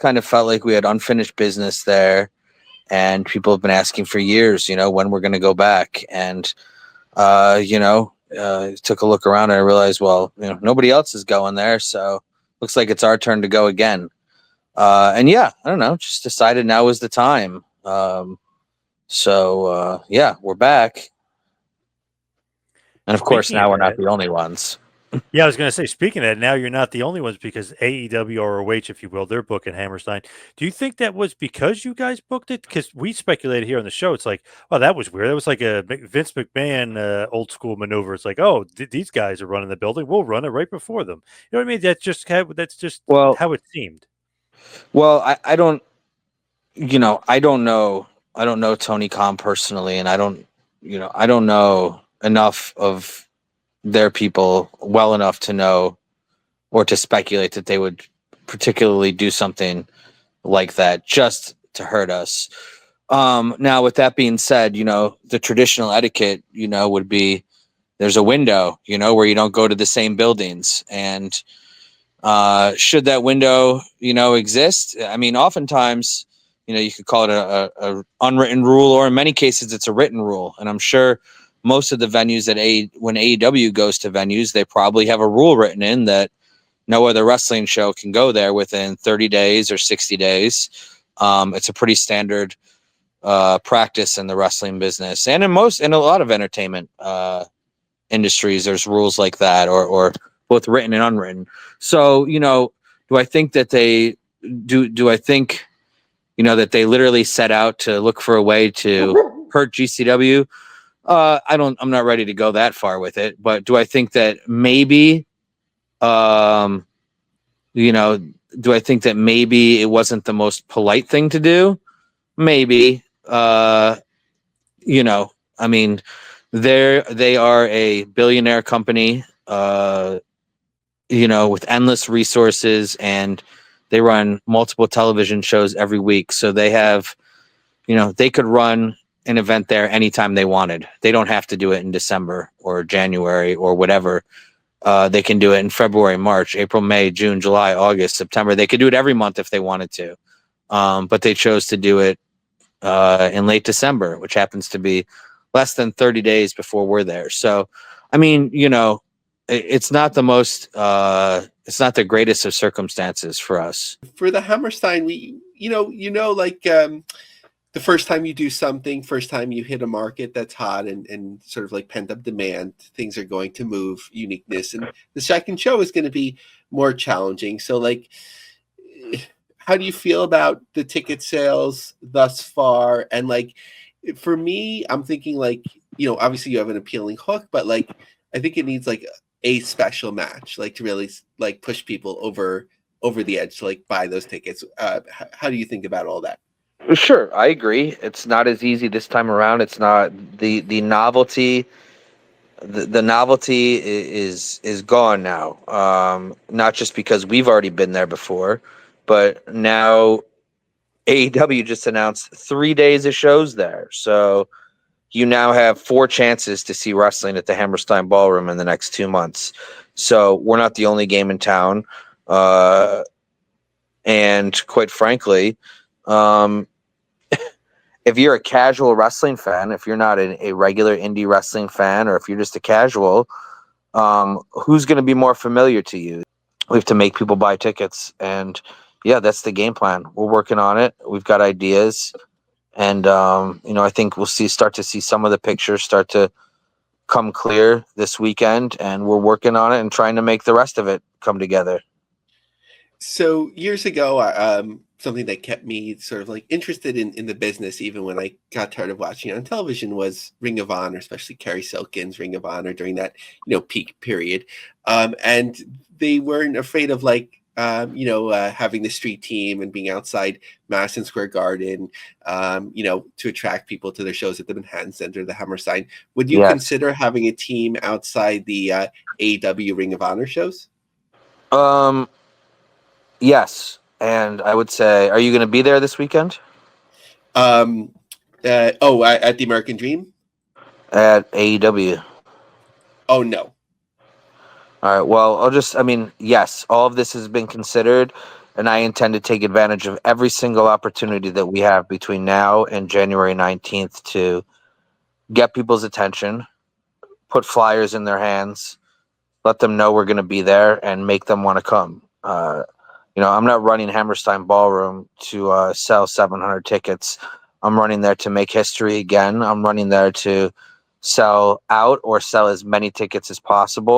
kind of felt like we had unfinished business there, and people have been asking for years, when we're going to go back. And took a look around and I realized, well, nobody else is going there, so looks like it's our turn to go again. And yeah, I don't know, just decided now was the time. Yeah, we're back, and of course Speaking now of we're not that, the only ones. yeah, I was going to say, speaking of that, now you're not the only ones because AEW or OH, if you will, they're booking Hammerstein. Do you think that was because you guys booked it? Because we speculated here on the show. It's like, oh, that was weird. That was like a Vince McMahon old school maneuver. It's like, oh, these guys are running the building. We'll run it right before them. You know what I mean? That's just Well, how it seemed. I don't, I don't know. I don't know Tony Khan personally, and I don't know enough of their people well enough to know or to speculate that they would particularly do something like that just to hurt us. Now, with that being said, the traditional etiquette, would be there's a window, where you don't go to the same buildings. And should that window, exist? I mean, oftentimes, you could call it a unwritten rule, or in many cases, it's a written rule. And I'm sure most of the venues when AEW goes to venues, they probably have a rule written in that no other wrestling show can go there within 30 days or 60 days. It's a pretty standard practice in the wrestling business, and in a lot of entertainment industries, there's rules like that, or both written and unwritten. So, do I think that they do I think, that they literally set out to look for a way to hurt GCW? I'm not ready to go that far with it, but do I think that maybe, um, you know, do I think that maybe it wasn't the most polite thing to do? Maybe. I mean, they are a billionaire company, with endless resources, and they run multiple television shows every week. So they have, they could run an event there anytime they wanted. They don't have to do it in December or January or whatever. They can do it in February, March, April, May, June, July, August, September. They could do it every month if they wanted to. But they chose to do it in late December, which happens to be less than 30 days before we're there. So, I mean, it's not the most, it's not the greatest of circumstances for us. For the Hammerstein, we, like the first time you do something, first time you hit a market that's hot and sort of like pent up demand, things are going to move, uniqueness. And the second show is going to be more challenging. So, like, how do you feel about the ticket sales thus far? And like, for me, I'm thinking like, obviously you have an appealing hook, but like, I think it needs like a special match, like to really like push people over the edge to like buy those tickets. How do you think about all that? Sure, I agree. It's not as easy this time around. It's not the novelty. The novelty is gone now. Not just because we've already been there before, but now AEW just announced 3 days of shows there. So you now have 4 chances to see wrestling at the Hammerstein Ballroom in the next 2 months. So we're not the only game in town. And quite frankly, um, if you're a casual wrestling fan, if you're not a regular indie wrestling fan, or if you're just a casual, who's going to be more familiar to you? We have to make people buy tickets. And yeah, that's the game plan. We're working on it. We've got ideas. And, I think we'll start to see some of the pictures start to come clear this weekend. And we're working on it and trying to make the rest of it come together. So years ago, something that kept me sort of like interested in the business, even when I got tired of watching it on television, was Ring of Honor, especially Kerry Silkin's Ring of Honor during that peak period, and they weren't afraid of like having the street team and being outside Madison Square Garden, to attract people to their shows at the Manhattan Center, the Hammerstein. Would you Yes. consider having a team outside the AEW Ring of Honor shows? Yes. And I would say, are you going to be there this weekend? At the American Dream? At AEW. Oh, no. All right. Well, yes, all of this has been considered. and I intend to take advantage of every single opportunity that we have between now and January 19th to get people's attention, put flyers in their hands, let them know we're going to be there, and make them want to come. I'm not running Hammerstein Ballroom to sell 700 tickets. I'm running there to make history again. I'm running there to sell out or sell as many tickets as possible